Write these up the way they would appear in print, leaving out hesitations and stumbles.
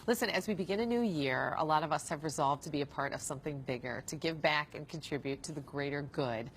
Listen, as we begin a new year, a lot of us have resolved to be a part of something bigger, to give back and contribute to the greater good.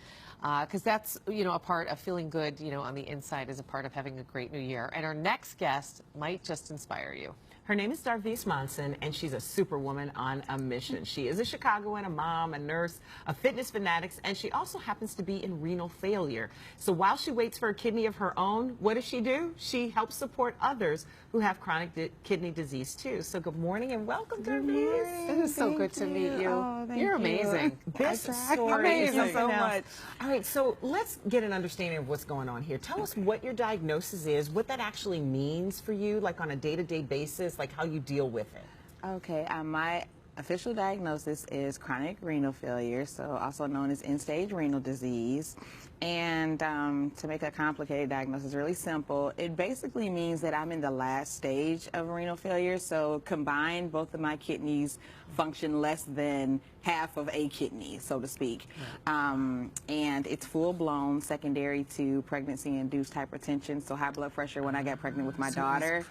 Because that's, a part of feeling good, on the inside is a part of having a great new year. And our next guest might just inspire you. Her name is Darvise Monson, and she's a superwoman on a mission. She is a Chicagoan, a mom, a nurse, a fitness fanatic, and she also happens to be in renal failure. So while she waits for a kidney of her own, what does she do? She helps support others who have chronic kidney disease too. So good morning and welcome, Darvise. It is so good to meet you. Oh, You're amazing. This story is Amazing. so much. All right, so let's get an understanding of what's going on here. Tell us what your diagnosis is, what that actually means for you, like on a day-to-day basis, like how you deal with it. Okay, my official diagnosis is chronic renal failure, so also known as end-stage renal disease. And to make a complicated diagnosis really simple, it basically means that I'm in the last stage of renal failure. So combined, both of my kidneys function less than half of a kidney, so to speak. Right. And it's full-blown secondary to pregnancy-induced hypertension, so high blood pressure when I got pregnant with my daughter.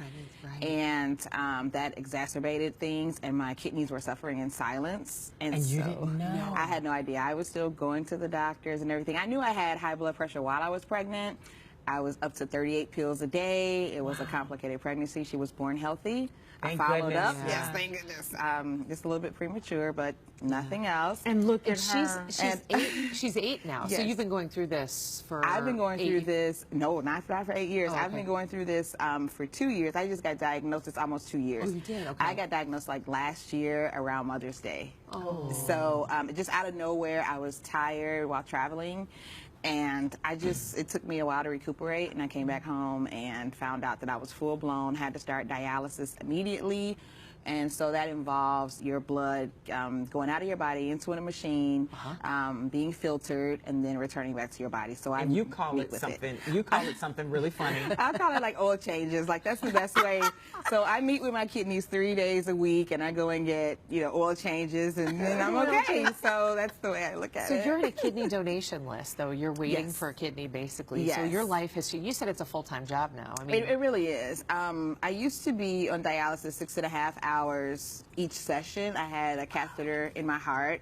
Right. And that exacerbated things, and my kidneys were suffering in silence. And you so didn't know? I had no idea. I was still going to the doctors and everything. I knew I had high blood pressure while I was pregnant. I was up to 38 pills a day. It was a complicated pregnancy. She was born healthy. Thank I followed goodness. up. Yeah. Yes, thank goodness. Just a little bit premature, but nothing else. And look at And her. she's 8 now. So Yes. you've been going through this for I've been going through 8 this, no, not for 8 years. Oh, I've okay. been going through this for 2 years. I just got diagnosed, it's almost 2 years. Oh, you did? Okay. I got diagnosed like last year around Mother's Day. Oh. So just out of nowhere, I was tired while traveling. And it took me a while to recuperate, and I came back home and found out that I was full blown, had to start dialysis immediately. And so that involves your blood going out of your body into a machine, being filtered, and then returning back to your body. So And you call it something. You call it something really funny. I call it like oil changes. Like that's the best way. So I meet with my kidneys 3 days a week, and I go and get oil changes, and then I'm okay. So that's the way I look at it. So you're on a kidney donation list, though. You're waiting Yes. for a kidney, basically. Yes. So your life history. You said it's a full-time job now. I mean, It really is. I used to be on dialysis 6.5 hours each session. I had a catheter in my heart,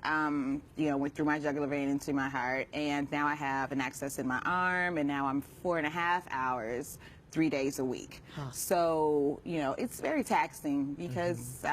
went through my jugular vein into my heart, and now I have an access in my arm, and now I'm 4.5 hours 3 days a week. So, it's very taxing because,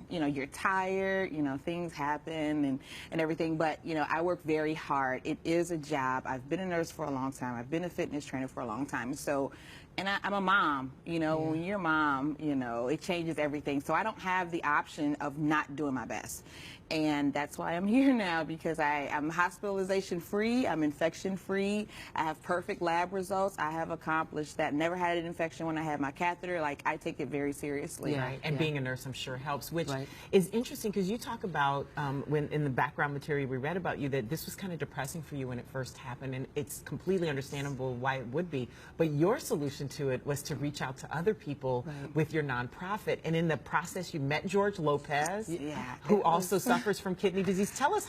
you're tired, things happen and everything. But, I work very hard. It is a job. I've been a nurse for a long time. I've been a fitness trainer for a long time. So, and I'm a mom, when you're a mom, it changes everything. So I don't have the option of not doing my best. And that's why I'm here now, because I'm hospitalization free, I'm infection free, I have perfect lab results. I have accomplished that. Never had an infection when I had my catheter. Like, I take it very seriously. Yeah. Right. And being a nurse, I'm sure, helps, which Right. is interesting because you talk about, when in the background material we read about you, that this was kind of depressing for you when it first happened, and it's completely understandable why it would be. But your solution to it was to reach out to other people with your nonprofit. And in the process, you met George Lopez, who also suffers from kidney disease. Tell us,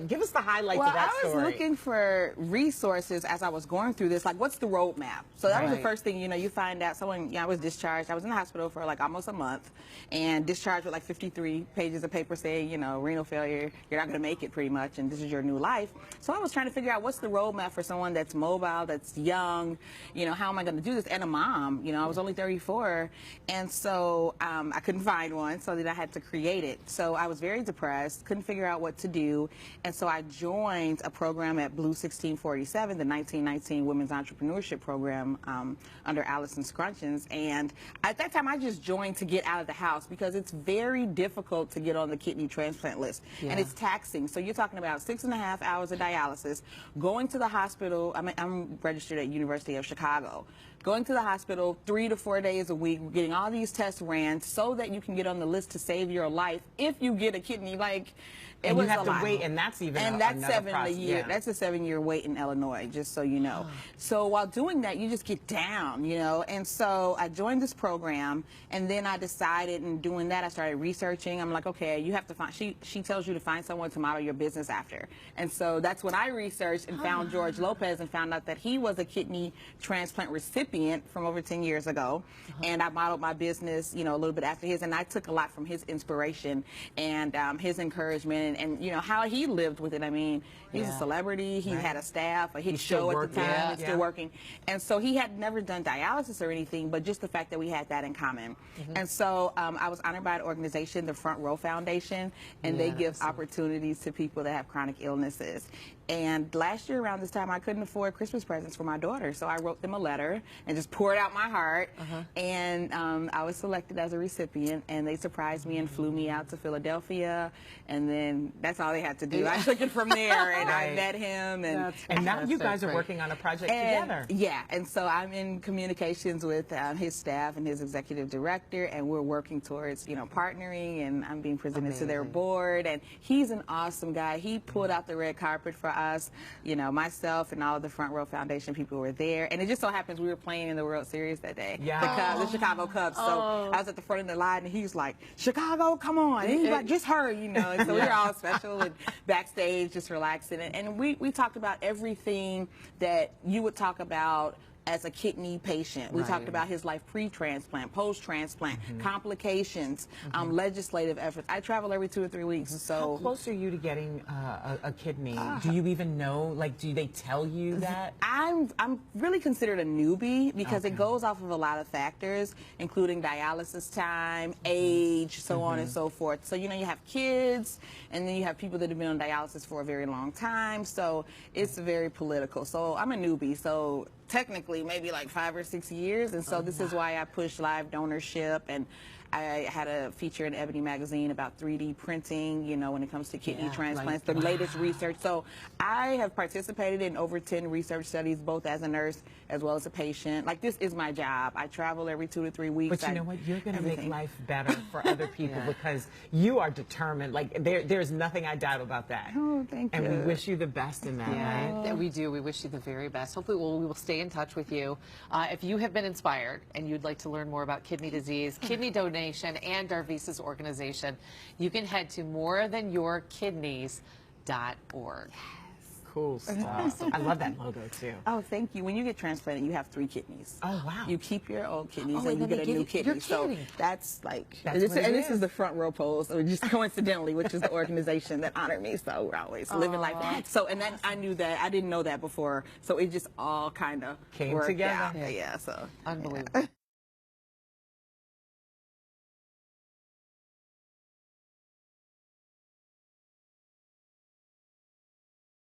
give us the highlights of that story. Well, I was looking for resources as I was going through this, like, what's the roadmap? So that was the first thing, you find out. I was discharged. I was in the hospital for like almost a month, and discharged with like 53 pages of paper saying, renal failure, you're not going to make it pretty much, and this is your new life. So I was trying to figure out what's the roadmap for someone that's mobile, that's young, how am I going to do this? And a mom, I was only 34, and so I couldn't find one, so then I had to create it. So I was very depressed, couldn't figure out what to do, and so I joined a program at Blue 1647, the 1919 Women's Entrepreneurship Program under Allison Scrunchins. And at that time, I just joined to get out of the house because it's very difficult to get on the kidney transplant list, and it's taxing. So you're talking about 6.5 hours of dialysis, going to the hospital. I'm registered at University of Chicago. Going to the hospital 3 to 4 days a week, getting all these tests ran so that you can get on the list to save your life if you get a kidney. Like, it and was you have a to lot. wait, and that's even and that's another 7 a process. year. That's a 7-year wait in Illinois, just so you know. So while doing that, you just get down, And so I joined this program, and then I decided, in doing that, I started researching. I'm like, okay, you have to find. She tells you to find someone to model your business after, and so that's when I researched and found George Lopez and found out that he was a kidney transplant recipient. recipient from over 10 years ago, and I modeled my business, you know, a little bit after his, and I took a lot from his inspiration and his encouragement, and you know how he lived with it. I mean, he's a celebrity. He had a staff, a hit show at the time. He's still working, and so he had never done dialysis or anything, but just the fact that we had that in common. And so I was honored by an organization, the Front Row Foundation, and they give opportunities to people that have chronic illnesses. And last year around this time, I couldn't afford Christmas presents for my daughter, so I wrote them a letter and just poured out my heart. And I was selected as a recipient, and they surprised me and flew me out to Philadelphia. And then that's all they had to do. I took it from there, and I met him. And now you guys are working on a project together. Yeah, and so I'm in communications with his staff and his executive director, and we're working towards, you know, partnering, and I'm being presented to their board. And he's an awesome guy. He pulled out the red carpet for us, you know, myself and all of the Front Row Foundation people were there, and it just so happens we were playing in the World Series that day, the Chicago Cubs. So I was at the front of the line, and he was like, "Chicago, come on!" And he was like, "Just hurry," you know. And so we were all special and backstage, just relaxing, and we talked about everything that you would talk about as a kidney patient. We talked about his life pre-transplant, post-transplant, complications, legislative efforts. I travel every 2 or 3 weeks. So how close are you to getting a kidney? Do you even know? Like, do they tell you that? I'm really considered a newbie because it goes off of a lot of factors, including dialysis time, age, so on and so forth. So, you know, you have kids, and then you have people that have been on dialysis for a very long time. So it's very political. So I'm a newbie. So technically maybe like 5 or 6 years, and so this is why I push live donorship, and I had a feature in Ebony magazine about 3D printing, you know, when it comes to kidney transplants, the latest research. So I have participated in over 10 research studies, both as a nurse as well as a patient. Like, this is my job. I travel every 2 to 3 weeks. But you know what? You're going to make life better for other people because you are determined. Like, there's nothing I doubt about that. Oh, thank you. And we wish you the best in that, right? We do. We wish you the very best. Hopefully we will stay in touch with you. If you have been inspired and you'd like to learn more about kidney disease, kidney donation, and Darvisa's organization, you can head to morethanyourkidneys.org. Cool stuff. I love that logo too. Oh, thank you. When you get transplanted, you have 3 kidneys. Oh, wow. You keep your old kidneys and you get a new kidney. So that's like, that's this is the Front Row pose, or just coincidentally, which is the organization that honored me. So we're always living like that. So, and then I knew that, I didn't know that before. So it just all kind of came worked together. out. Yeah, so. Unbelievable.